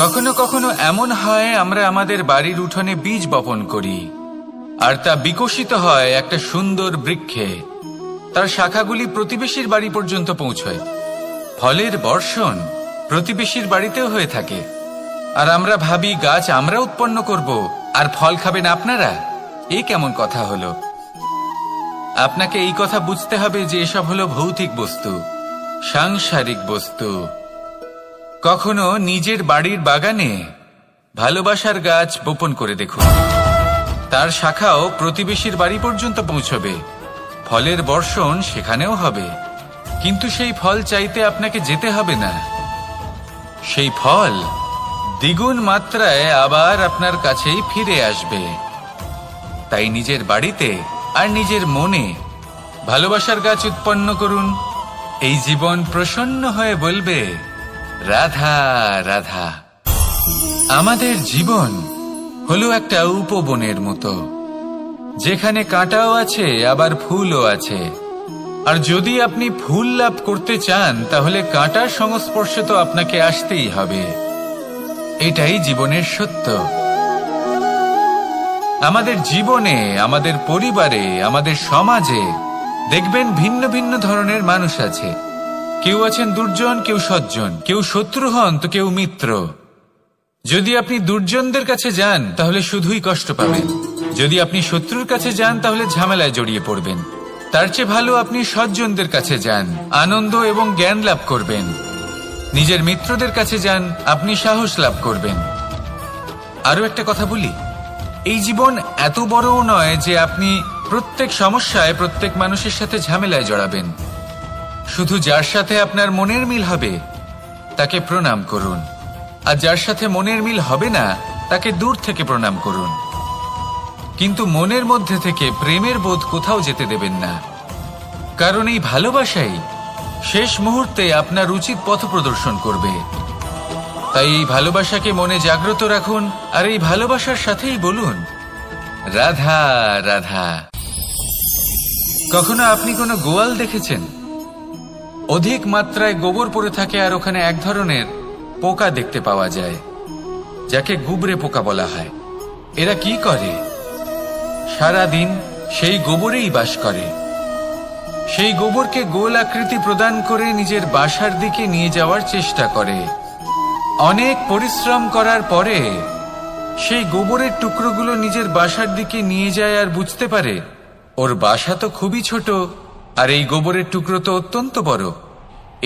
কখনো কখনো এমন হয় আমরা আমাদের বাড়ির উঠোনে বীজ বপন করি আর তা বিকশিত হয় একটা সুন্দর বৃক্ষে। তার শাখাগুলি প্রতিবেশীর বাড়ি পর্যন্ত পৌঁছয়। ফলের বর্ষণ প্রতিবেশীর বাড়িতেও হয়ে থাকে। আর আমরা ভাবি গাছ আমরা উৎপন্ন করব আর ফল খাবেন আপনারা। এই কেমন কথা হলো? আপনাকে এই কথা বুঝতে হবে যে এসব হলো ভৌতিক বস্তু, সাংসারিক বস্তু। কখনো নিজের বাড়ির বাগানে ভালোবাসার গাছ বপন করে দেখুন। তার শাখাও প্রতিবেশীর বাড়ি পর্যন্ত পৌঁছবে, ফলের বর্ষণ সেখানেও হবে। কিন্তু সেই ফল চাইতে আপনাকে যেতে হবে না, সেই ফল দ্বিগুণ মাত্রায় আবার আপনার কাছেই ফিরে আসবে। তাই নিজের বাড়িতে আর নিজের মনে ভালোবাসার গাছ উৎপন্ন করুন। এই জীবন প্রসন্ন হয়ে বলবে, রাধা রাধা। আমাদের জীবন হলো একটা উপবনের মতো, যেখানে কাঁটাও আছে আবার ফুলও আছে। আর যদি আপনি ফুল লাভ করতে চান তাহলে কাঁটার সংস্পর্শে তো আপনাকে আসতেই হবে। এটাই জীবনের সত্য। আমাদের জীবনে, আমাদের পরিবারে, আমাদের সমাজে দেখবেন ভিন্ন ভিন্ন ধরনের মানুষ আছে। কেউ আছেন দুর্জন, কেউ সজ্জন, কেউ শত্রু হন তো কেউ মিত্র। যদি আপনি দুর্জনদের কাছে যান তাহলে শুধুই কষ্ট পাবেন, যদি আপনি শত্রুর কাছে যান তাহলে ঝামেলায় জড়িয়ে পড়বেন। তার চেয়ে ভালো আপনি সজ্জনদের কাছে যান, আনন্দ এবং জ্ঞান লাভ করবেন। নিজের মিত্রদের কাছে যান, আপনি সাহস লাভ করবেন। আরো একটা কথা বলি, এই জীবন এত বড়ও নয় যে আপনি প্রত্যেক সমস্যায় প্রত্যেক মানুষের সাথে ঝামেলায় জড়াবেন। শুধু যার সাথে আপনার মনের মিল হবে তাকে প্রণাম করুন, আর যার সাথে মনের মিল হবে না তাকে দূর থেকে প্রণাম করুন। কিন্তু মনের মধ্যে থেকে প্রেমের বোধ কোথাও যেতে দেবেন না, কারণ এই ভালোবাসাই শেষ মুহূর্তে আপনার উচিত পথ প্রদর্শন করবে। তাই এই ভালোবাসাকে মনে জাগ্রত রাখুন আর এই ভালোবাসার সাথেই বলুন, রাধা রাধা। কখনো আপনি কোনো গোয়াল দেখেছেন? অধিক মাত্রায় গোবর পড়ে থাকে আর ওখানে এক ধরনের পোকা দেখতে পাওয়া যায়, যাকে গুবরে পোকা বলা হয়। এরা কি করে? সারাদিন সেই গোবরেই বাস করে। সেই গোবরকে গোল আকৃতি প্রদান করে নিজের বাসার দিকে নিয়ে যাওয়ার চেষ্টা করে। অনেক পরিশ্রম করার পরে সেই গোবরের টুকরোগুলো নিজের বাসার দিকে নিয়ে যায় আর বুঝতে পারে ওর বাসা তো খুবই ছোট আর এই গোবরের টুকরো তো অত্যন্ত বড়,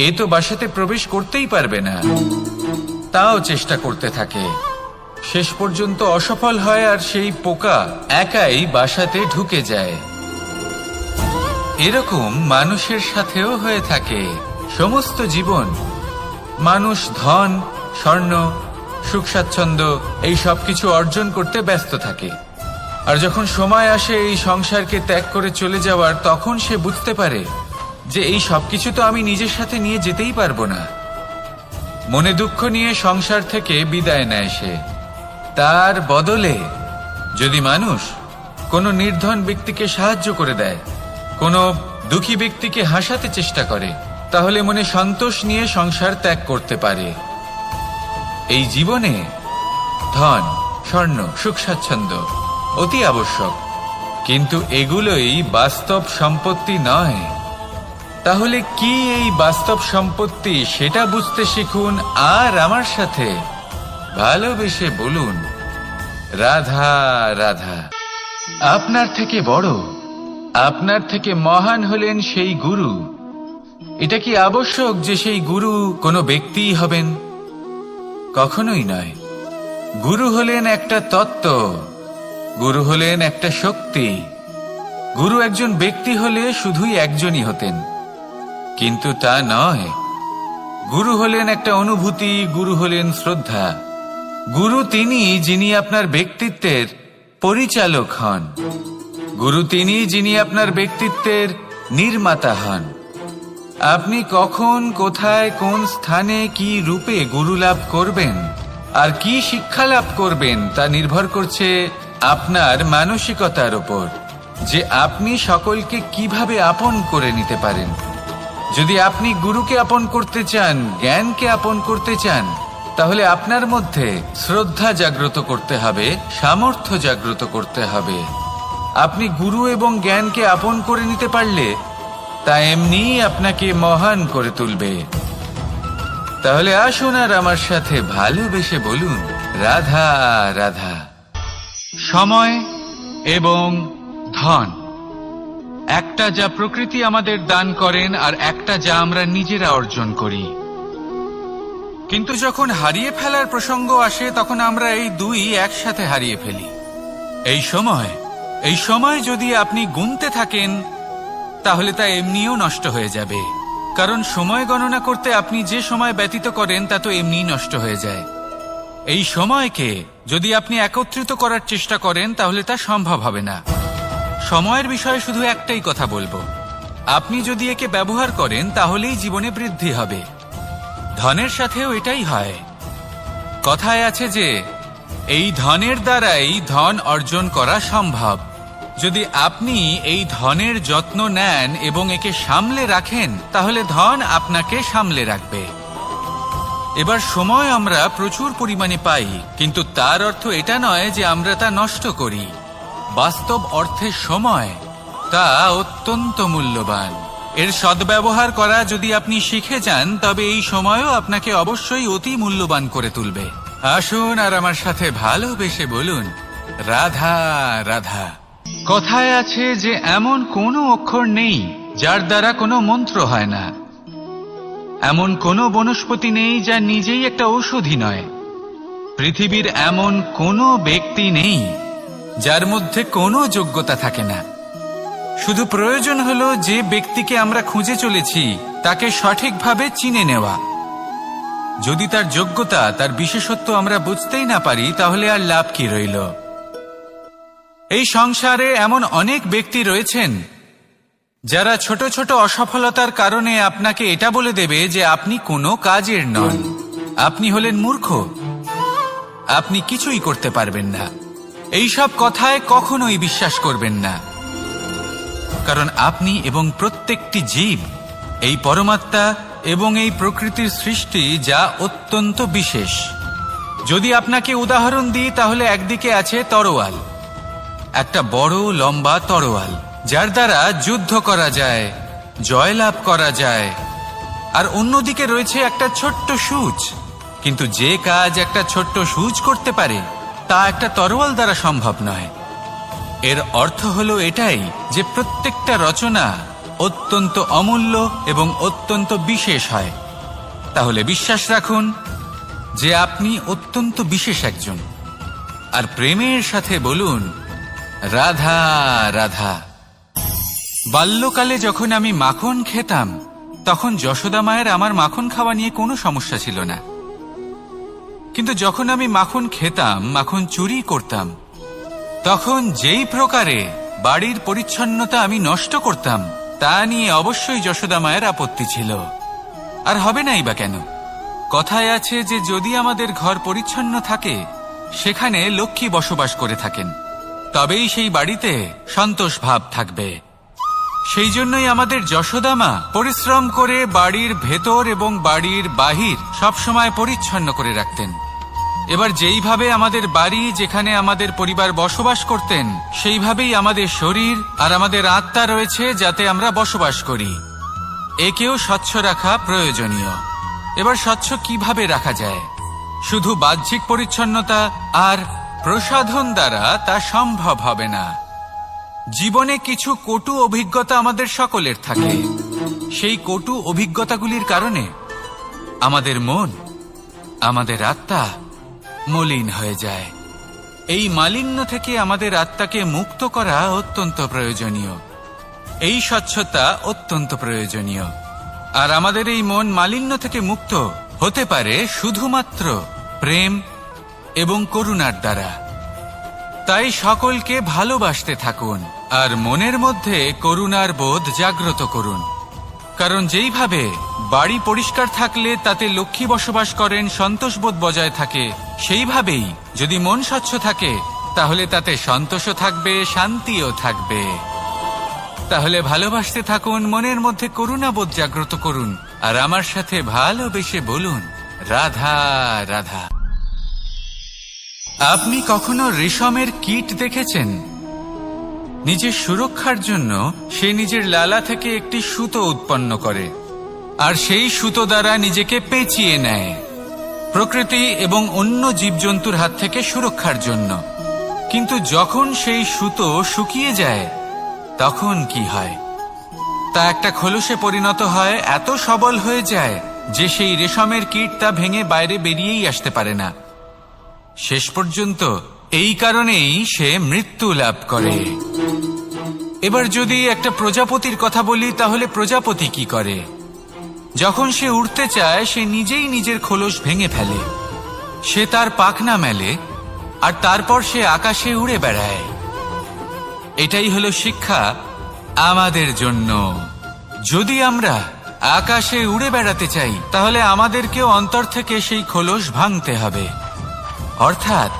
এ তো বাসাতে প্রবেশ করতেই পারবে না। তাও চেষ্টা করতে থাকে, শেষ পর্যন্ত অসফল হয় আর সেই পোকা একাই বাসাতে ঢুকে যায়। এরকম মানুষের সাথেও হয়ে থাকে সমস্ত জীবন। মানুষ ধন, স্বর্ণ, সুখ স্বাচ্ছন্দ্য এই সব কিছু অর্জন করতে ব্যস্ত থাকে, আর যখন সময় আসে এই সংসারকে ত্যাগ করে চলে যাওয়ার, তখন সে বুঝতে পারে যে এই সবকিছু তো আমি নিজের সাথে নিয়ে যেতেই পারবো না। মনে দুঃখ নিয়ে সংসার থেকে বিদায় নেয় সে। তার বদলে যদি মানুষ কোনো নির্ধন ব্যক্তিকে সাহায্য করে দেয়, কোনো দুঃখী ব্যক্তিকে হাসাতে চেষ্টা করে, তাহলে মনে সন্তোষ নিয়ে সংসার ত্যাগ করতে পারে। এই জীবনে ধন, স্বর্ণ, সুখ স্বাচ্ছন্দ্য অতি আবশ্যক, কিন্তু এগুলোই বাস্তব সম্পত্তি নয়। তাহলে কি এই বাস্তব সম্পত্তি সেটা বুঝতে শিখুন আর আমার সাথে ভালোবেসে বলুন, রাধা রাধা। আপনার থেকে বড়, আপনার থেকে মহান হলেন সেই গুরু। এটা কি আবশ্যক যে সেই গুরু কোনো ব্যক্তিই হবেন? কখনোই নয়। গুরু হলেন একটা তত্ত্ব, গুরু হলেন একটা শক্তি। গুরু একজন ব্যক্তি হলে শুধুই একজনই হতেন, কিন্তু তা নয়। গুরু হলেন একটা অনুভূতি, গুরু হলেন শ্রদ্ধা। গুরু তিনি যিনি আপনার ব্যক্তিত্বের পরিচালক হন। গুরু তিনি যিনি আপনার ব্যক্তিত্বের নির্মাতা হন। আপনি কখন, কোথায়, কোন স্থানে, কি রূপে গুরু লাভ করবেন আর কি শিক্ষা লাভ করবেন তা নির্ভর করছে আপনার মানসিকতার উপর, যে আপনি সকলকে কিভাবে আপন করে নিতে পারেন। যদি আপনি গুরুকে আপন করতে চান, জ্ঞানকে আপন করতে চান, তাহলে আপনার মধ্যে শ্রদ্ধা জাগ্রত করতে হবে, সামর্থ্য জাগ্রত করতে হবে। আপনি গুরু এবং জ্ঞানকে আপন করে নিতে পারলে তা এমনিই আপনাকে মহান করে তুলবে। তাহলে আসুন আর আমার সাথে ভালোবেসে বলুন, রাধা রাধা। সময় এবং ধন, একটা যা প্রকৃতি আমাদের দান করেন আর একটা যা আমরা নিজেরা অর্জন করি। কিন্তু যখন হারিয়ে ফেলার প্রসঙ্গ আসে তখন আমরা এই দুই একসাথে হারিয়ে ফেলি। এই সময় যদি আপনি গুনতে থাকেন তাহলে তা এমনিও নষ্ট হয়ে যাবে, কারণ সময় গণনা করতে আপনি যে সময় ব্যতীত করেন তা তো এমনিই নষ্ট হয়ে যায়। এই সময়কে যদি আপনি একত্রিত করার চেষ্টা করেন তাহলে তা সম্ভব হবে না। সময়ের বিষয়ে শুধু একটাই কথা বলবো, আপনি যদি একে ব্যবহার করেন তাহলেই জীবনে বৃদ্ধি হবে। ধনের সাথেও এটাই হয়। কথায় আছে যে এই ধনের দ্বারাই ধন অর্জন করা সম্ভব। যদি আপনি এই ধনের যত্ন নেন এবং একে সামলে রাখেন তাহলে ধন আপনাকে সামলে রাখবে। এবার সময় আমরা প্রচুর পরিমাণে পাই, কিন্তু তার অর্থ এটা নয় যে আমরা তা নষ্ট করি। বাস্তব অর্থে সময় তা অত্যন্ত মূল্যবান। এর সদ্ব্যবহার করা যদি আপনি শিখে যান তবে এই সময়ও আপনাকে অবশ্যই অতি মূল্যবান করে তুলবে। আসুন আর আমার সাথে ভালোবেসে বলুন, রাধা রাধা। কথায় আছে যে এমন কোনো অক্ষর নেই যার দ্বারা কোনো মন্ত্র হয় না, এমন কোনো বনস্পতি নেই যা নিজেই একটা ঔষধি নয়, পৃথিবীর এমন কোনো ব্যক্তি নেই যার মধ্যে কোনো যোগ্যতা থাকে না। শুধু প্রয়োজন হলো যে ব্যক্তিকে আমরা খুঁজে চলেছি তাকে সঠিকভাবে চিনে নেওয়া। যদি তার যোগ্যতা, তার বিশেষত্ব আমরা বুঝতেই না পারি তাহলে আর লাভ কি রইল? এই সংসারে এমন অনেক ব্যক্তি রয়েছেন যারা ছোট ছোট অসফলতার কারণে আপনাকে এটা বলে দেবে যে আপনি কোনো কাজের নন, আপনি হলেন মূর্খ, আপনি কিছুই করতে পারবেন না। এইসব কথায় কখনোই বিশ্বাস করবেন না, কারণ আপনি এবং প্রত্যেকটি জীব এই পরমাত্মা এবং এই প্রকৃতির সৃষ্টি যা অত্যন্ত বিশেষ। যদি আপনাকে উদাহরণ দিই তাহলে একদিকে আছে তরোয়াল, একটা বড় লম্বা তরোয়াল যার দ্বারা যুদ্ধ করা যায়, জয়লাভ করা যায়। আর অন্যদিকে রয়েছে একটা ছোট্ট সূচ, কিন্তু যে কাজ একটা ছোট্ট সূচ করতে পারে তা একটা তরোয়াল দ্বারা সম্ভব নয়। এর অর্থ হলো এটাই যে প্রত্যেকটা রচনা অত্যন্ত অমূল্য এবং অত্যন্ত বিশেষ হয়। তাহলে বিশ্বাস রাখুন যে আপনি অত্যন্ত বিশেষ একজন, আর প্রেমের সাথে বলুন, রাধা রাধা। বাল্যকালে যখন আমি মাখন খেতাম তখন যশোদা মায়ের আমার মাখন খাওয়া নিয়ে কোনো সমস্যা ছিল না, কিন্তু যখন আমি মাখন খেতাম, মাখন চুরি করতাম, তখন যেই প্রকারে বাড়ির পরিচ্ছন্নতা আমি নষ্ট করতাম তা নিয়ে অবশ্যই যশোদা মায়ের আপত্তি ছিল। আর হবে নাই বা কেন? কথায় আছে যে যদি আমাদের ঘর পরিচ্ছন্ন থাকে সেখানে লক্ষ্মী বসবাস করে থাকেন, তবেই সেই বাড়িতে সন্তোষ ভাব থাকবে। সেই জন্যই আমাদের যশোদা মা পরিশ্রম করে বাড়ির ভেতর এবং বাড়ির বাহির সবসময় পরিচ্ছন্ন করে রাখতেন। এবার যেইভাবে আমাদের বাড়ি, যেখানে আমাদের পরিবার বসবাস করতেন, সেইভাবেই আমাদের শরীর আর আমাদের আত্মা রয়েছে যাতে আমরা বসবাস করি। একেও স্বচ্ছ রাখা প্রয়োজনীয়। এবার স্বচ্ছ কিভাবে রাখা যায়? শুধু বাহ্যিক পরিচ্ছন্নতা আর প্রসাধন দ্বারা তা সম্ভব হবে না। জীবনে কিছু কটু অভিজ্ঞতা আমাদের সকলের থাকে। সেই কটু অভিজ্ঞতাগুলির কারণে আমাদের মন, আমাদের আত্মা মলিন হয়ে যায়। এই মালিন্য থেকে আমাদের আত্মাকে মুক্ত করা অত্যন্ত প্রয়োজনীয়। এই স্বচ্ছতা অত্যন্ত প্রয়োজনীয়। আর আমাদের এই মন মালিন্য থেকে মুক্ত হতে পারে শুধুমাত্র প্রেম এবং করুণার দ্বারা। তাই সকলকে ভালোবাসতে থাকুন আর মনের মধ্যে করুণার বোধ জাগ্রত করুন। কারণ যেইভাবে বাড়ি পরিষ্কার থাকলে তাতে লক্ষ্মী বসবাস করেন, সন্তোষবোধ বজায় থাকে, সেইভাবেই যদি মন স্বচ্ছ থাকে তাহলে তাতে সন্তোষও থাকবে, শান্তিও থাকবে। তাহলে ভালোবাসতে থাকুন, মনের মধ্যে করুণাবোধ জাগ্রত করুন আর আমার সাথে ভালোবেসে বলুন, রাধা রাধা। আপনি কখনো রেশমের কীট দেখেছেন? নিজের সুরক্ষার জন্য সে নিজের লালা থেকে একটি সুতো উৎপন্ন করে আর সেই সুতো দ্বারা নিজেকে পেঁচিয়ে নেয় প্রকৃতি এবং অন্য জীবজন্তুর হাত থেকে সুরক্ষার জন্য। কিন্তু যখন সেই সুতো শুকিয়ে যায় তখন কি হয়? তা একটা খোলসে পরিণত হয়, এত সবল হয়ে যায় যে সেই রেশমের কীট তা ভেঙে বাইরে বেরিয়েই আসতে পারে না। শেষ পর্যন্ত এই কারণেই সে মৃত্যু লাভ করে। এবার যদি একটা প্রজাপতির কথা বলি, তাহলে প্রজাপতি কি করে? যখন সে উড়তে চায় সে নিজেই নিজের খোলস ভেঙে ফেলে, সে তার পাখনা মেলে আর তারপর সে আকাশে উড়ে বেড়ায়। এটাই হলো শিক্ষা আমাদের জন্য। যদি আমরা আকাশে উড়ে বেড়াতে চাই তাহলে আমাদেরকেও অন্তর থেকে সেই খোলস ভাঙতে হবে, অর্থাৎ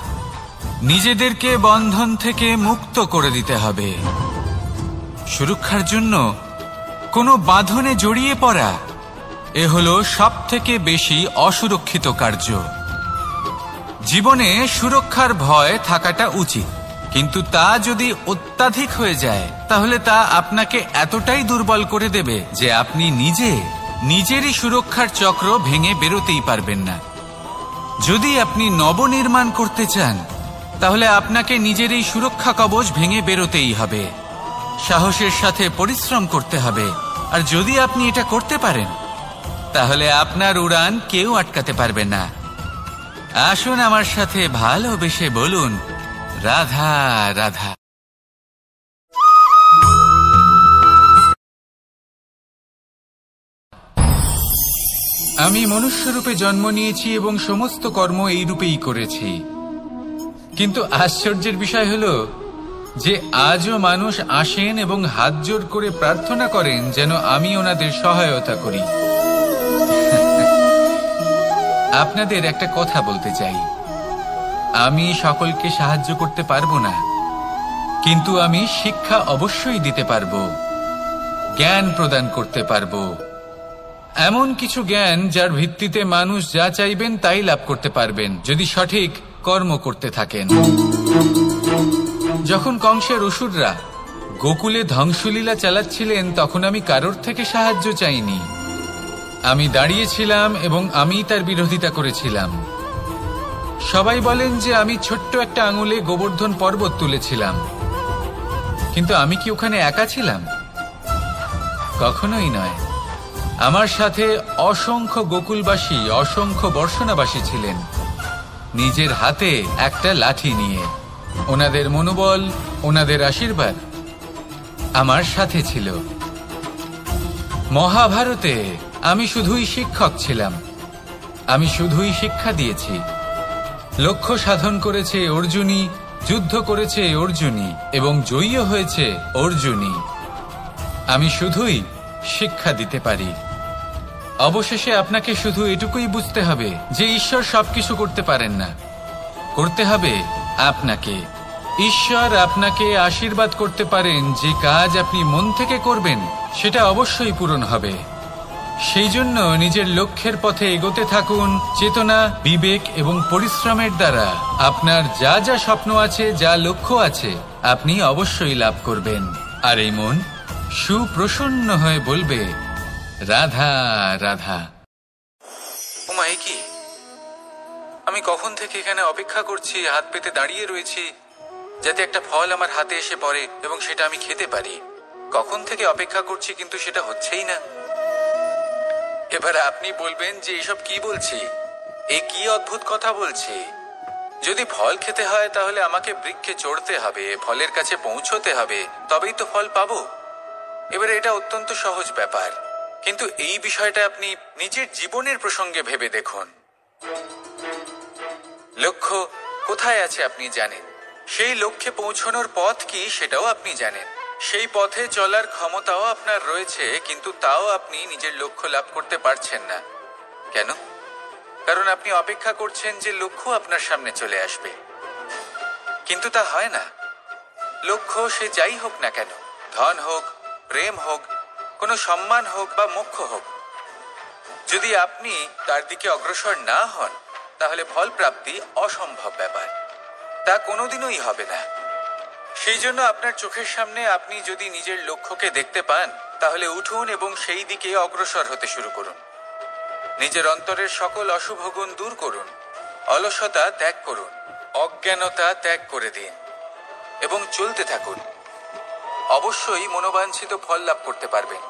নিজেদেরকে বন্ধন থেকে মুক্ত করে দিতে হবে। সুরক্ষার জন্য কোনো বাঁধনে জড়িয়ে পড়া এ হলো সবথেকে বেশি অসুরক্ষিত কার্য। জীবনে সুরক্ষার ভয় থাকাটা উচিত, কিন্তু তা যদি অত্যাধিক হয়ে যায় তাহলে তা আপনাকে এতটাই দুর্বল করে দেবে যে আপনি নিজেরই সুরক্ষার চক্র ভেঙে বেরোতেই পারবেন না। যদি আপনি নবনির্মাণ করতে চান তাহলে আপনাকে নিজের এই সুরক্ষা কবচ ভেঙে বেরোতেই হবে, সাহসের সাথে পরিশ্রম করতে হবে। আর যদি আপনি এটা করতে পারেন তাহলে আপনার উড়ান কেউ আটকাতে পারবে না। আসুন আমার সাথে ভালোবেসে বলুন, রাধা রাধা। আমি মনুষ্যরূপে জন্ম নিয়েছি এবং সমস্ত কর্ম এই রূপেই করেছি। কিন্তু আশ্চর্যের বিষয় হলো যে আজও মানুষ আসেন এবং হাত জোড় করে প্রার্থনা করেন যেন আমি ওনাদের সহায়তা করি। আপনাদের একটা কথা বলতে চাই, আমি সকলকে সাহায্য করতে পারবো না, কিন্তু আমি শিক্ষা অবশ্যই দিতে পারবো, জ্ঞান প্রদান করতে পারবো। এমন কিছু জ্ঞান যার ভিত্তিতে মানুষ যা চাইবেন তাই লাভ করতে পারবেন যদি সঠিক কর্ম করতে থাকেন। যখন কংসের অসুররা গোকুলে ধ্বংসলীলা চালাচ্ছিলেন তখন আমি কারোর থেকে সাহায্য চাইনি। আমি দাঁড়িয়েছিলাম এবং আমি তার বিরোধিতা করেছিলাম। সবাই বলেন যে আমি ছোট্ট একটা আঙুলে গোবর্ধন পর্বত তুলেছিলাম, কিন্তু আমি কি ওখানে একা ছিলাম? কখনোই নয়। আমার সাথে অসংখ্য গোকুলবাসী, অসংখ্য বর্ষণাবাসী ছিলেন, নিজের হাতে একটা লাঠি নিয়ে। ওনাদের মনোবল, ওনাদের আশীর্বাদ আমার সাথে ছিল। মহাভারতে আমি শুধুই শিক্ষক ছিলাম, আমি শুধুই শিক্ষা দিয়েছি। লক্ষ্য সাধন করেছে অর্জুনই, যুদ্ধ করেছে অর্জুনই এবং জয়ীও হয়েছে অর্জুনই। আমি শুধুই শিক্ষা দিতে পারি। অবশেষে আপনাকে শুধু এটুকুই বুঝতে হবে যে ঈশ্বর সবকিছু করতে পারেন না, করতে হবে আপনাকে। ঈশ্বর আপনাকে আশীর্বাদ করতে পারেন যে কাজ আপনি মন থেকে করবেন সেটা অবশ্যই পূরণ হবে। সেই জন্য নিজের লক্ষ্যের পথে এগোতে থাকুন। চেতনা, বিবেক এবং পরিশ্রমের দ্বারা আপনার যা যা স্বপ্ন আছে, যা লক্ষ্য আছে, আপনি অবশ্যই লাভ করবেন। আর এই মন সুপ্রসন্ন হয়ে বলবে, রাধা রাধা। ওমা, এ কি? আমি কখন থেকে এখানে অপেক্ষা করছি, হাত পেতে দাঁড়িয়ে রয়েছি যাতে একটা ফল আমার হাতে এসে পড়ে এবং সেটা আমি খেতে পারি। কখন থেকে অপেক্ষা করছি, কিন্তু সেটা হচ্ছেই না। এবার আপনি বলবেন যে এসব কি বলছি, এ কি অদ্ভুত কথা বলছি। যদি ফল খেতে হয় তাহলে আমাকে বৃক্ষে চড়তে হবে, ফলের কাছে পৌঁছতে হবে, তবেই তো ফল পাবো। এবারে এটা অত্যন্ত সহজ ব্যাপার, কিন্তু এই বিষয়টা আপনি নিজের জীবনের প্রসঙ্গে ভেবে দেখুন। লক্ষ্য কোথায় আছে আপনি জানেন, সেই লক্ষ্যে পৌঁছানোর পথ কি সেটাও আপনি জানেন, সেই পথে চলার ক্ষমতাও আপনার রয়েছে, কিন্তু তাও আপনি নিজের লক্ষ্য লাভ করতে পারছেন না। কেন? কারণ আপনি অপেক্ষা করছেন যে লক্ষ্য আপনার সামনে চলে আসবে, কিন্তু তা হয় না। লক্ষ্য সে যাই হোক না কেন, ধন হোক, প্রেম হোক, কোনো সম্মান হোক বা মোক্ষ হোক, যদি আপনি তার দিকে অগ্রসর না হন তাহলে ফল প্রাপ্তি অসম্ভব ব্যাপার, তা কোনোদিনই হবে না। সেই জন্য আপনার চোখের সামনে আপনি যদি নিজের লক্ষ্যকে দেখতে পান তাহলে উঠুন এবং সেই দিকে অগ্রসর হতে শুরু করুন। নিজের অন্তরের সকল অশুভ গুণ দূর করুন, অলসতা ত্যাগ করুন, অজ্ঞানতা ত্যাগ করে দিন এবং চলতে থাকুন। অবশ্যই মনোবাঞ্ছিত ফল লাভ করতে পারবেন।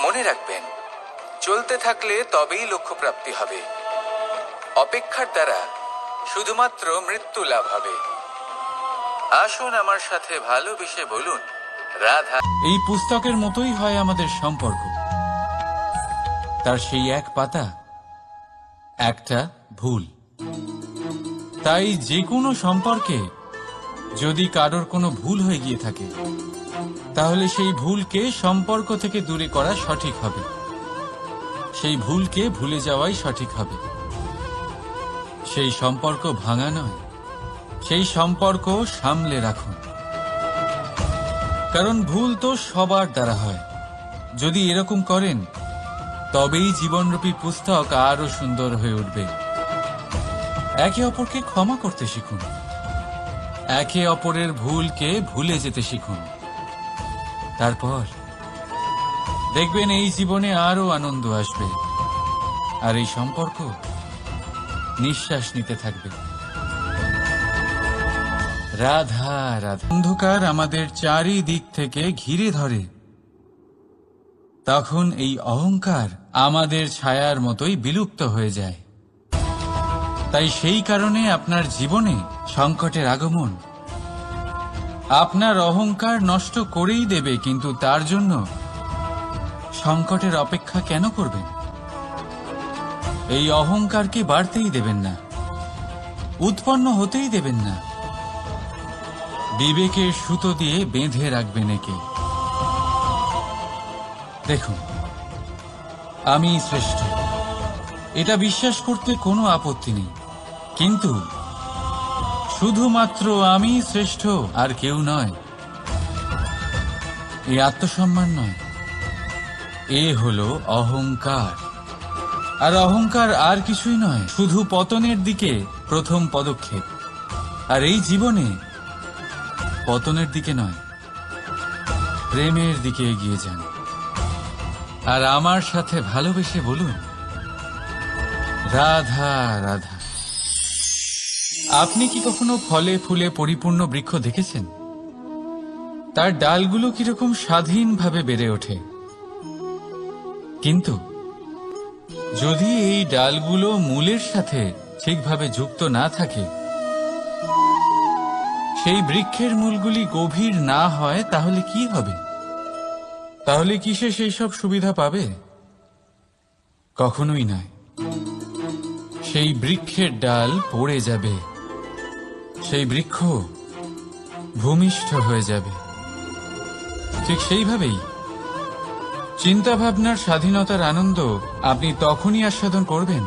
মনে রাখবেন, চলতে থাকলে তবেই লক্ষ্য প্রাপ্তি হবে। অপেক্ষার দ্বারা শুধুমাত্র মৃত্যু লাভ হবে। আসুন আমার সাথে ভালোবেসে বলুন, রাধা। এই পুস্তকের মতোই হয় আমাদের সম্পর্ক। তার সেই এক পাতা, একটা ভুল। তাই যে কোনো সম্পর্কে যদি কারোর কোনো ভুল হয়ে গিয়ে থাকে তাহলে সেই ভুলকে সম্পর্ক থেকে দূরে করা সঠিক হবে। সেই ভুলকে ভুলে যাওয়াই সঠিক হবে। সেই সম্পর্ক ভাঙা নয়, সেই সম্পর্ক সামলে রাখুন। কারণ ভুল তো সবার দ্বারা হয়। যদি এরকম করেন তবেই জীবনরূপী পুস্তক আরো সুন্দর হয়ে উঠবে। একে অপরকে ক্ষমা করতে শিখুন, একে অপরের ভুলকে ভুলে যেতে শিখুন। তারপর দেখবেন এই জীবনে আরো আনন্দ আসবে, আর এই সম্পর্ক নিঃশ্বাস নিতে থাকবে। রাধা রাধা। অন্ধকার আমাদের চারিদিক থেকে ঘিরে ধরে, তখন এই অহংকার আমাদের ছায়ার মতোই বিলুপ্ত হয়ে যায়। তাই সেই কারণে আপনার জীবনে সংকটের আগমন আপনার অহংকার নষ্ট করেই দেবে, কিন্তু তার জন্য সংকটের অপেক্ষা কেন করবেন? এই অহংকারকে বাড়তেই দেবেন না, উৎপন্ন হতেই দেবেন না। বিবেকের সুতো দিয়ে বেঁধে রাখবেন একে। দেখুন, আমি শ্রেষ্ঠ, এটা বিশ্বাস করতে কোনো আপত্তি নেই, কিন্তু শুধুমাত্র আমি শ্রেষ্ঠ, আর কেউ নয়। এই আত্মসম্মান নয়, এ হলো অহংকার। আর অহংকার আর কিছুই নয়, শুধু পতনের দিকে প্রথম পদক্ষেপ। আর এই জীবনে পতনের দিকে নয়, প্রেমের দিকে এগিয়ে যান। আর আমার সাথে ভালোবেসে বলুন, রাধা রাধা। আপনি কি কখনো ফলে ফুলে পরিপূর্ণ বৃক্ষ দেখেছেন? তার ডালগুলো কিরকম স্বাধীনভাবে বেড়ে ওঠে, কিন্তু যদি এই ডালগুলো মূলের সাথে ঠিকভাবে যুক্ত না থাকে, সেই বৃক্ষের মূলগুলি গভীর না হয়, তাহলে কি হবে? তাহলে কি সে সেই সব সুবিধা পাবে? কখনোই নয়। সেই বৃক্ষের ডাল পড়ে যাবে, সেই বৃক্ষ ভূমিষ্ঠ হয়ে যাবে। ঠিক সেইভাবেই চিন্তাভাবনার স্বাধীনতার আনন্দ আপনি তখনই আস্বাদন করবেন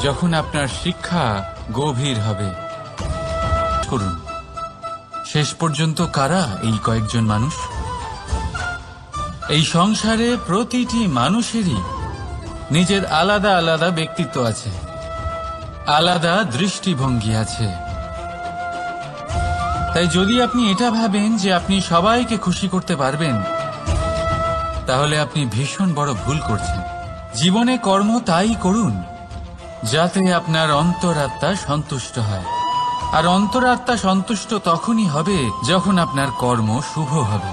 যখন আপনার শিক্ষা গভীর হবে। করুন, শেষ পর্যন্ত কারা এই কয়েকজন মানুষ? এই সংসারে প্রতিটি মানুষেরই নিজের আলাদা আলাদা ব্যক্তিত্ব আছে, আলাদা দৃষ্টিভঙ্গি আছে। তাই যদি আপনি এটা ভাবেন যে আপনি সবাইকে খুশি করতে পারবেন, তাহলে আপনি ভীষণ বড় ভুল করছেন। জীবনে কর্ম তাই করুন যাতে আপনার অন্তরাত্মা সন্তুষ্ট হয়। আর অন্তরাত্মা সন্তুষ্ট তখনই হবে যখন আপনার কর্ম শুভ হবে।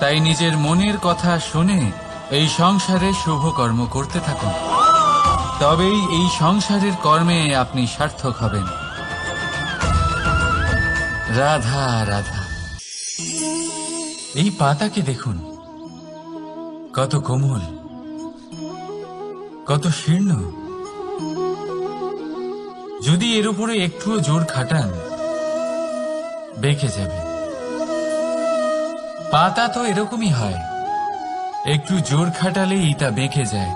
তাই নিজের মনের কথা শুনে এই সংসারে শুভ কর্ম করতে থাকুন, তবেই এই সংসারের কর্মে আপনি সার্থক হবেন। রাধা রাধা। এই পাতাকে দেখুন, কত কোমল, কত শীর্ণ। যদি এর উপরে একটুও জোর খাটান, বেঁকে যাবে। পাতা তো এরকমই হয়, একটু জোর খাটালেই তা বেঁকে যায়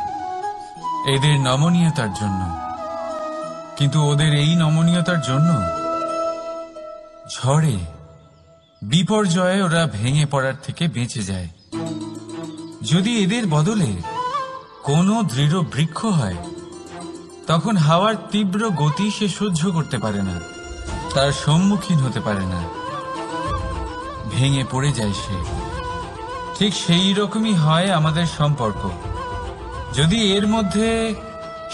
এদের নমনীয়তার জন্য। কিন্তু ওদের এই নমনীয়তার জন্য ঝড়ে, বিপর্যয়ে ওরা ভেঙে পড়ার থেকে বেঁচে যায়। যদি এদের বদলে কোনো দৃঢ় বৃক্ষ হয়, তখন হাওয়ার তীব্র গতি সে সহ্য করতে পারে না, তার সম্মুখীন হতে পারে না, ভেঙে পড়ে যায় সে। ঠিক সেই রকমই হয় আমাদের সম্পর্ক। যদি এর মধ্যে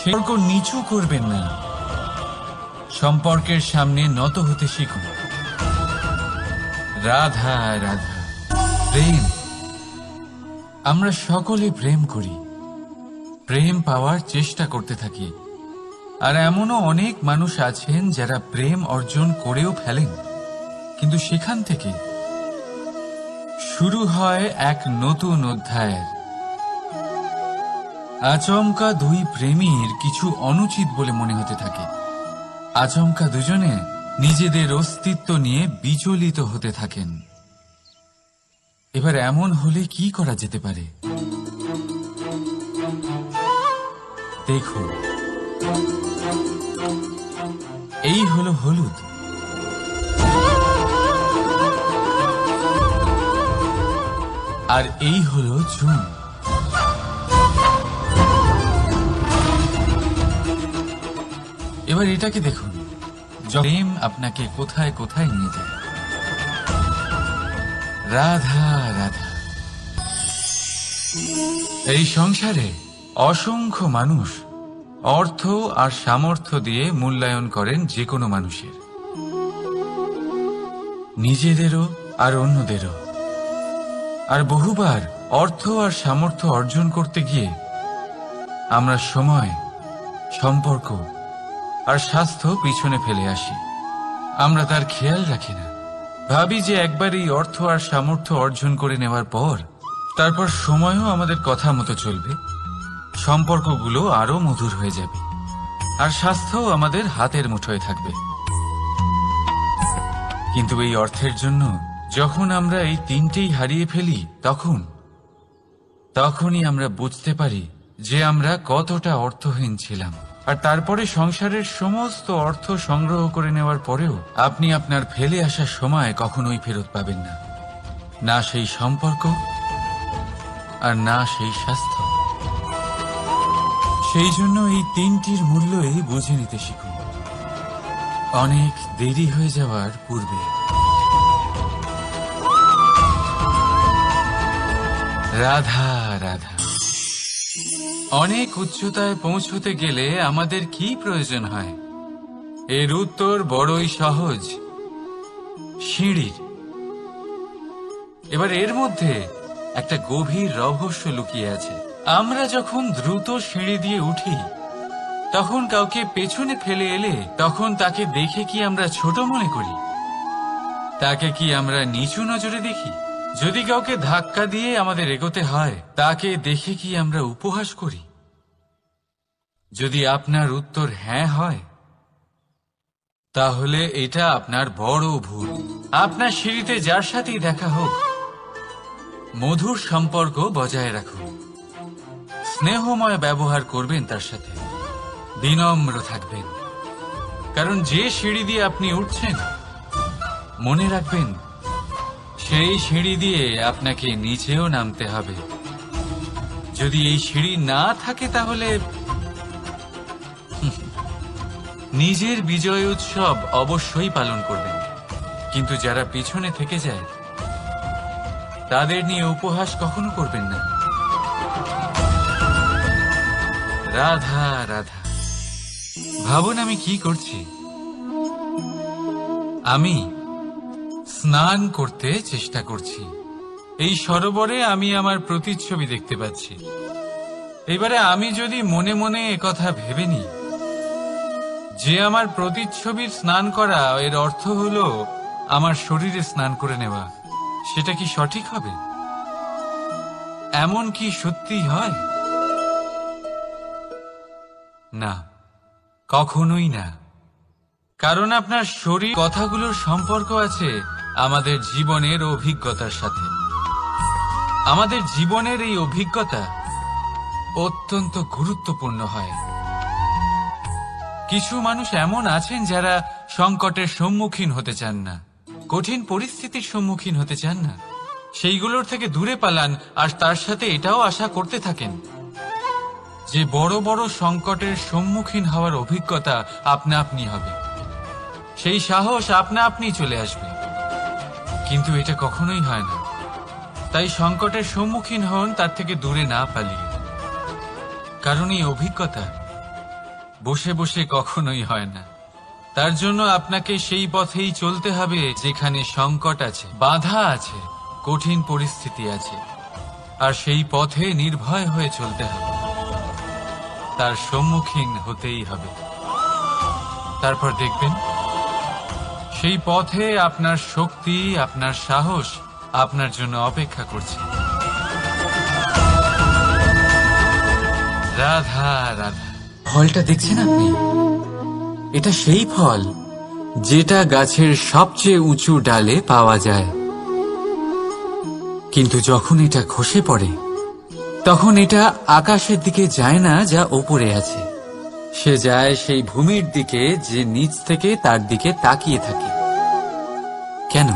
সম্পর্ক নিচু করবেন না, সম্পর্কের সামনে নত হতে শিখুন। রাধা রাধা। প্রেম, আমরা সকলে প্রেম করি, প্রেম পাওয়ার চেষ্টা করতে থাকি। আর এমনও অনেক মানুষ আছেন যারা প্রেম অর্জন করেও ফেলেন, কিন্তু সেখান থেকে শুরু হয় এক নতুন অধ্যায়ের। আচমকা দুই প্রেমীর কিছু অনুচিত বলে মনে হতে থাকে। আচমকা দুজনে নিজেদের অস্তিত্ব নিয়ে বিচলিত হতে থাকেন। এবার এমন হলে কি করা যেতে পারে? দেখুন, এই হলো হলুদ, আর এই হলো চুন। এবার এটাকে দেখুন, প্রেম আপনাকে কোথায় কোথায় নিয়ে যায়। রাধা রাধা। এই সংসারে অসংখ্য মানুষ অর্থ আর সামর্থ্য দিয়ে মূল্যায়ন করেন যে কোনো মানুষের, নিজেদেরও আর অন্যদেরও। আর বহুবার অর্থ আর সামর্থ্য অর্জন করতে গিয়ে আমরা সময়, সম্পর্ক আর স্বাস্থ্য পিছনে ফেলে আসি। আমরা তার খেয়াল রাখি না। ভাবি যে একবার এই অর্থ আর সামর্থ্য অর্জন করে নেওয়ার পর তারপর সময়ও আমাদের কথা মতো চলবে, সম্পর্কগুলো আরো মধুর হয়ে যাবে, আর স্বাস্থ্যও আমাদের হাতের মুঠোয় থাকবে। কিন্তু এই অর্থের জন্য যখন আমরা এই তিনটেই হারিয়ে ফেলি, তখনই আমরা বুঝতে পারি যে আমরা কতটা অর্থহীন ছিলাম। আর তারপরে সংসারের সমস্ত অর্থ সংগ্রহ করে নেওয়ার পরেও আপনি আপনার ফেলে আসা সময় কখনোই ফেরত পাবেন না, না সেই সম্পর্ক আর না সেই স্বাস্থ্য। সেই জন্য এই তিনটির মূল্যই বুঝে নিতে শিখুন অনেক দেরি হয়ে যাওয়ার পূর্বে। রাধা রাধা। অনেক উচ্চতায় পৌঁছতে গেলে আমাদের কি প্রয়োজন হয়? এর উত্তর বড়ই সহজ, সিঁড়ির। এবার এর মধ্যে একটা গভীর রহস্য লুকিয়ে আছে। আমরা যখন দ্রুত সিঁড়ি দিয়ে উঠি, তখন কাউকে পেছনে ফেলে এলে তখন তাকে দেখে কি আমরা ছোট মনে করি? তাকে কি আমরা নিচু নজরে দেখি? যদি কাউকে ধাক্কা দিয়ে আমাদের এগোতে হয়, তাকে দেখে কি আমরা উপহাস করি? যদি আপনার উত্তর হ্যাঁ হয়, তাহলে এটা আপনার বড় ভুল। আপনার সিঁড়িতে যার সাথেই দেখা হোক, মধুর সম্পর্ক বজায় রাখুন, স্নেহময় ব্যবহার করবেন তার সাথে, বিনম্র থাকবেন। কারণ যে সিঁড়ি দিয়ে আপনি উঠছেন, মনে রাখবেন সেই সিঁড়ি দিয়ে আপনাকে নিচেও নামতে হবে। যদি এই সিঁড়ি না থাকে, তাহলে নিজের বিজয় উৎসব অবশ্যই পালন করবেন, কিন্তু যারা পিছনে থেকে যায় তাদের নিয়ে উপহাস কখনো করবেন না। রাধা রাধা। ভাবুন, আমি কি করছি? আমি স্নান করতে চেষ্টা করছি। এই সরোবরে আমি আমার প্রতিচ্ছবি দেখতে পাচ্ছি। এবারে আমি যদি মনে মনে একথা ভেবে নিই যে আমার প্রতিচ্ছবির স্নান করা এর অর্থ হলো আমার শরীরে স্নান করে নেওয়া, সেটা কি সঠিক হবে? এমন কি সত্যি হয়? না, কখনোই না। কারণ আপনার শরীর কথাগুলোর সম্পর্ক আছে আমাদের জীবনের অভিজ্ঞতার সাথে। আমাদের জীবনের এই অভিজ্ঞতা অত্যন্ত গুরুত্বপূর্ণ হয়। কিছু মানুষ এমন আছেন যারা সংকটের সম্মুখীন হতে চান না, কঠিন পরিস্থিতির সম্মুখীন হতে চান না, সেইগুলোর থেকে দূরে পালান, আর তার সাথে এটাও আশা করতে থাকেন যে বড় বড় সংকটের সম্মুখীন হওয়ার অভিজ্ঞতা আপনা আপনি হবে, সেই সাহস আপনা আপনি চলে আসবে। কিন্তু এটা কখনোই হয় না। তাই সংকটের সম্মুখীন হন, তার থেকে দূরে না পালিয়ে। কারণ এই অভিজ্ঞতা বসে বসে কখনোই হয় না। তার জন্য আপনাকে সেই পথেই চলতে হবে যেখানে সংকট আছে, বাধা আছে, কঠিন পরিস্থিতি আছে, আর সেই পথে নির্ভয় হয়ে চলতে হবে। তার সম্মুখীন হতেই হবে। তারপর দেখবেন সেই পথে আপনার শক্তি, আপনার সাহস আপনার জন্য অপেক্ষা করছে। রাধা রাধা। ফলটা দেখছেন আপনি? এটা সেই ফল যেটা গাছের সবচেয়ে উঁচু ডালে পাওয়া যায়, কিন্তু যখন এটা খসে পড়ে তখন এটা আকাশের দিকে যায় না যা ওপরে আছে, সে যায় সেই ভূমির দিকে যে নিচ থেকে তার দিকে তাকিয়ে থাকে। কেন?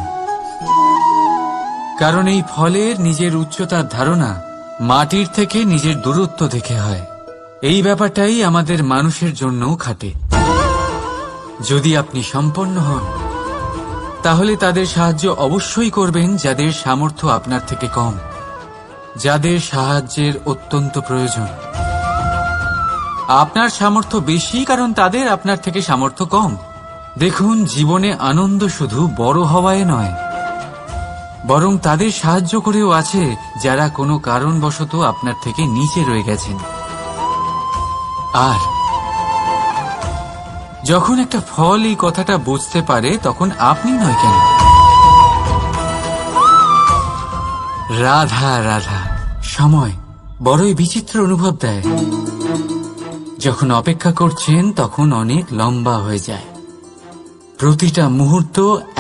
কারণ এই ফলের নিজের উচ্চতার ধারণা মাটির থেকে নিজের দূরত্ব দেখে হয়। এই ব্যাপারটাই আমাদের মানুষের জন্যও খাটে। যদি আপনি সম্পন্ন হন তাহলে তাদের সাহায্য অবশ্যই করবেন যাদের সামর্থ্য আপনার থেকে কম, যাদের সাহায্যের অত্যন্ত প্রয়োজন। আপনার সামর্থ্য বেশি কারণ তাদের আপনার থেকে সামর্থ্য কম। দেখুন, জীবনে আনন্দ শুধু বড় হওয়ায় নয়, বরং তাদের সাহায্য করেও আছে যারা কোনো কারণবশত আপনার থেকে নিচে রয়ে গেছেন। আর যখন একটা ফল এই কথাটা বুঝতে পারে তখন আপনি নয় কেন? রাধা রাধা। সময় বড়ই বিচিত্র অনুভব দেয়। যখন অপেক্ষা করছেন তখন অনেক লম্বা হয়ে যায়। প্রতিটা মুহূর্ত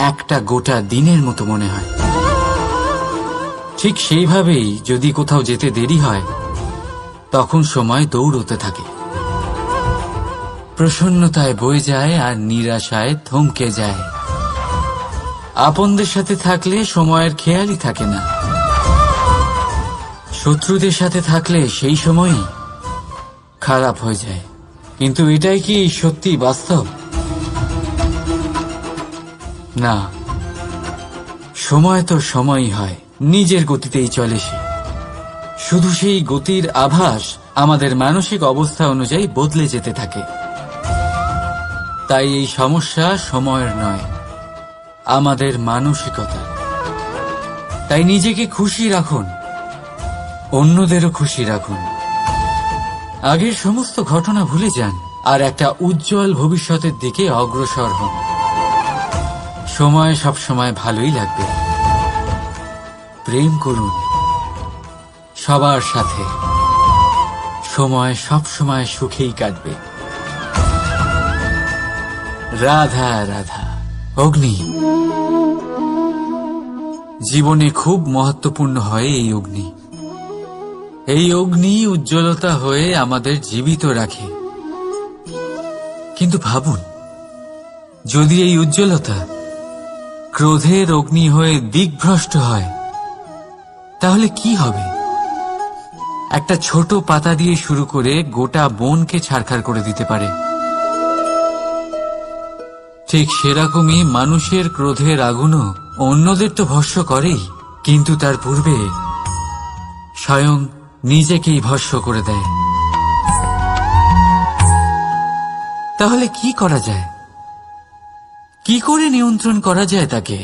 একটা গোটা দিনের মতো মনে হয়। ঠিক সেইভাবেই যদি কোথাও যেতে দেরি হয় তখন সময় দৌড়তে থাকে, প্রসন্নতায় বয়ে যায় আর নিরাশায় থমকে যায়। আপনদের সাথে থাকলে সময়ের খেয়ালই থাকে না, শত্রুদের সাথে থাকলে সেই সময়ই খারাপ হয়ে যায়। কিন্তু এটাই কি সত্যি বাস্তব? না, সময় তো সময়ই হয়, নিজের গতিতেই চলে সে। শুধু সেই গতির আভাস আমাদের মানসিক অবস্থা অনুযায়ী বদলে যেতে থাকে। তাই এই সমস্যা সময়ের নয়, আমাদের মানসিকতা। তাই নিজেকে খুশি রাখুন, অন্যদেরও খুশি রাখুন। আগের সমস্ত ঘটনা ভুলে যান আর একটা উজ্জ্বল ভবিষ্যতের দিকে অগ্রসর হন। সময় সবসময় ভালোই লাগবে। প্রেম করুন সবার সাথে, সময় সবসময় সুখেই কাটবে। রাধা রাধা। অগ্নি জীবনে খুব মহত্বপূর্ণ হয়। এই অগ্নি উজ্জ্বলতা হয়ে আমাদের জীবিত রাখে। কিন্তু ভাবুন, যদি এই উজ্জ্বলতা ক্রোধের অগ্নি হয়ে দিকভ্রষ্ট হয় তাহলে কি হবে? একটা ছোট পাতা দিয়ে শুরু করে গোটা বনকে ছারখার করে দিতে পারে। ঠিক সেরকমই মানুষের ক্রোধের আগুনও অন্যদের তো ভস্ম করেই, কিন্তু তার পূর্বে স্বয়ং নিজেকেই ভস্ম করে দেয়। তাহলে কি করা যায়? কি করে নিয়ন্ত্রণ করা যায় তাকে?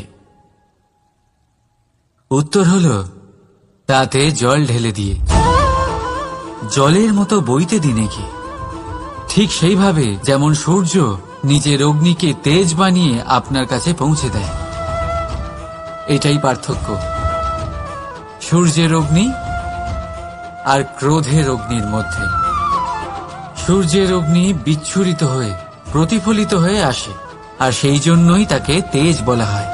উত্তর হলো তাতে জল ঢেলে দিয়ে, জলের মতো বইতে দিন একে। ঠিক সেইভাবে যেমন সূর্য নিজের অগ্নিকে তেজ বানিয়ে আপনার কাছে পৌঁছে দেয়। এটাই পার্থক্য সূর্যের অগ্নি আর ক্রোধের অগ্নির মধ্যে। সূর্যের অগ্নি বিচ্ছুরিত হয়ে প্রতিফলিত হয়ে আসে, আর সেই জন্যই তাকে তেজ বলা হয়।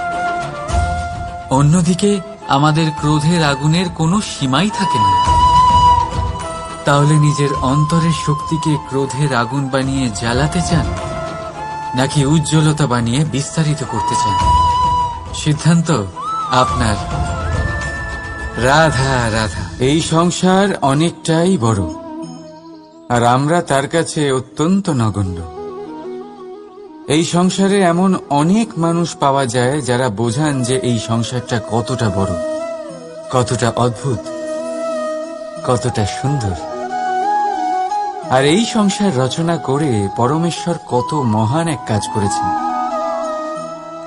অন্যদিকে আমাদের ক্রোধের আগুনের কোনো সীমাই থাকে না। তাহলে নিজের অন্তরের শক্তিকে ক্রোধের আগুন বানিয়ে জ্বালাতে চান, নাকি উজ্জ্বলতা বানিয়ে বিস্তারিত করতে চান? সিদ্ধান্ত আপনার। রাধা রাধা, এই সংসার অনেকটাই বড়, আর আমরা তার কাছে অত্যন্ত নগণ্য। এই সংসারে এমন অনেক মানুষ পাওয়া যায় যারা বোঝান যে এই সংসারটা কতটা বড়, কতটা অদ্ভুত, কতটা সুন্দর। আর এই সংসার রচনা করে পরমেশ্বর কত মহান এক কাজ করেছেন।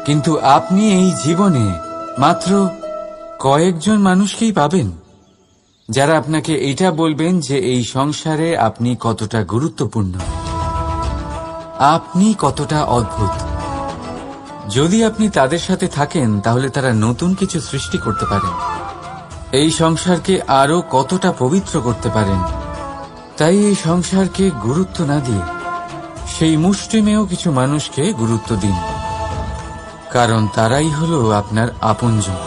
কিন্তু আপনি এই জীবনে মাত্র কয়েকজন মানুষকেই পাবেন যারা আপনাকে এটা বলবেন যে এই সংসারে আপনি কতটা গুরুত্বপূর্ণ, আপনি কতটা অদ্ভুত। যদি আপনি তাদের সাথে থাকেন তাহলে তারা নতুন কিছু সৃষ্টি করতে পারেন, এই সংসারকে আরো কতটা পবিত্র করতে পারেন। তাই এই সংসারকে গুরুত্ব না দিয়ে সেই মুষ্টিমেয় কিছু মানুষকে গুরুত্ব দিন, কারণ তারাই হলো আপনার আপনজন,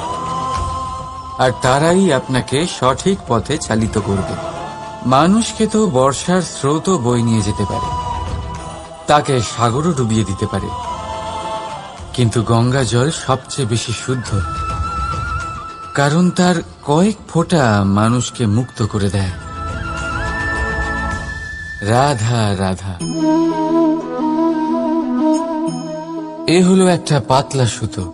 আর তারাই আপনাকে সঠিক পথে চালিত করবে। মানুষকে তো বর্ষার স্রোতও বয়ে নিয়ে যেতে পারে, তাকে সাগরও ডুবিয়ে দিতে পারে, কিন্তু গঙ্গা জল সবচেয়ে বেশি শুদ্ধ, কারণ তার কয়েক ফোঁটা মানুষকে মুক্ত করে দেয়। রাধা রাধা। এ হলো একটা পাতলা সুতো।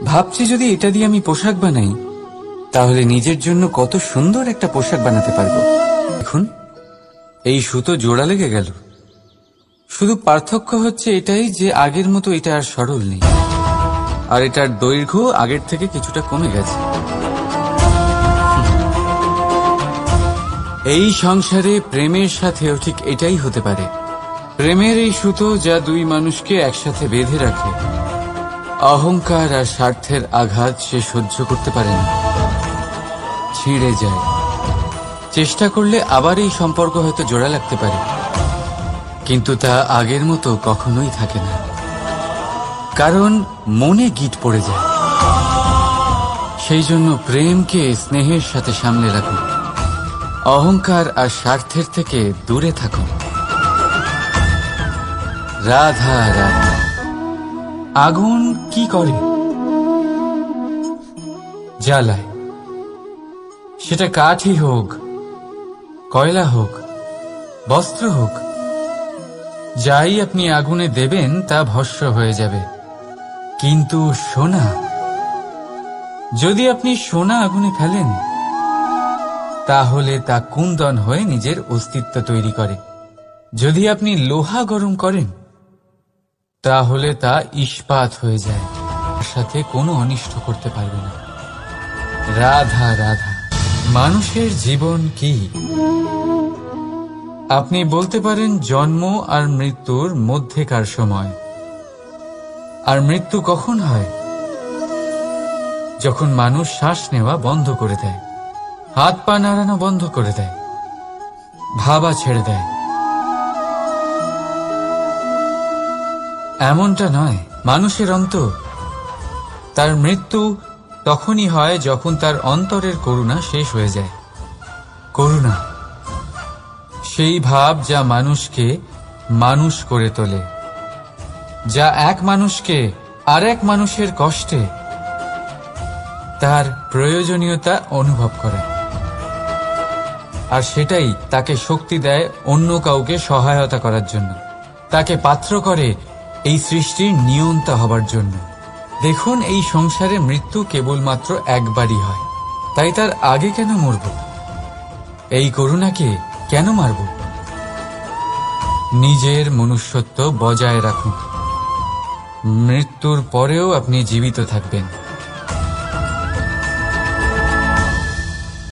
ভাবছি যদি এটা দিয়ে আমি পোশাক বানাই তাহলে নিজের জন্য কত সুন্দর একটা পোশাক বানাতে পারবো। দেখুন, এই সুতো জোড়া লেগে গেল। শুধু পার্থক্য হচ্ছে এটাই যে আগের মতো এটা আর সরল নেই, আর এটার দৈর্ঘ্য আগের থেকে কিছুটা কমে গেছে। এই সংসারে প্রেমের সাথেও ঠিক এটাই হতে পারে। প্রেমের এই সুতো যা দুই মানুষকে একসাথে বেঁধে রাখে, অহংকার আর স্বার্থের আঘাত সে সহ্য করতে পারে না, ছিঁড়ে যায়। চেষ্টা করলে আবার এই সম্পর্ক হয়তো জোড়া লাগতে পারে, কিন্তু তা আগের মতো কখনোই থাকে না, কারণ মনে গিট পড়ে যায়। সেই জন্য প্রেমকে স্নেহের সাথে সামলে রাখুন, অহংকার আর স্বার্থের থেকে দূরে থাকুন। রাধা রাধা। আগুন কি করে? জ্বালায়। সেটা কাঠই হোক, কয়লা হোক, বস্ত্র হোক, যাই আপনি আগুনে দেবেন তা ভস্ম হয়ে যাবে। কিন্তু সোনা, যদি আপনি সোনা আগুনে ফেলেন তাহলে তা কুন্দন হয়ে নিজের অস্তিত্ব তৈরি করে। যদি আপনি লোহা গরম করেন তাহলে তা ইস্পাত হয়ে যায়, তার সাথে কোনো অনিষ্ট করতে পারবে না। রাধা রাধা। মানুষের জীবন কি? আপনি বলতে পারেন জন্ম আর মৃত্যুর মধ্যেকার সময়। আর মৃত্যু কখন হয়? যখন মানুষ শ্বাস নেওয়া বন্ধ করে দেয়, হাত পা নাড়ানো বন্ধ করে দেয়, ভাবা ছেড়ে দেয়। এমনটা নয়, মানুষের অন্তর। তার মৃত্যু তখনই হয় যখন তার অন্তরের করুণা শেষ হয়ে যায়। করুণা সেই ভাব যা মানুষকে মানুষ করে তোলে, যা এক মানুষকে আরেক মানুষের কষ্টে তার প্রয়োজনীয়তা অনুভব করে, আর সেটাই তাকে শক্তি দেয় অন্য কাউকে সহায়তা করার জন্য, তাকে পাত্র করে এই সৃষ্টির নিয়ন্তা হবার জন্য। দেখুন, এই সংসারে মৃত্যু কেবলমাত্র একবারই হয়, তাই তার আগে কেন মরব? এই করুণাকে কেন মারব? নিজের মনুষ্যত্ব বজায় রাখুন, মৃত্যুর পরেও আপনি জীবিত থাকবেন।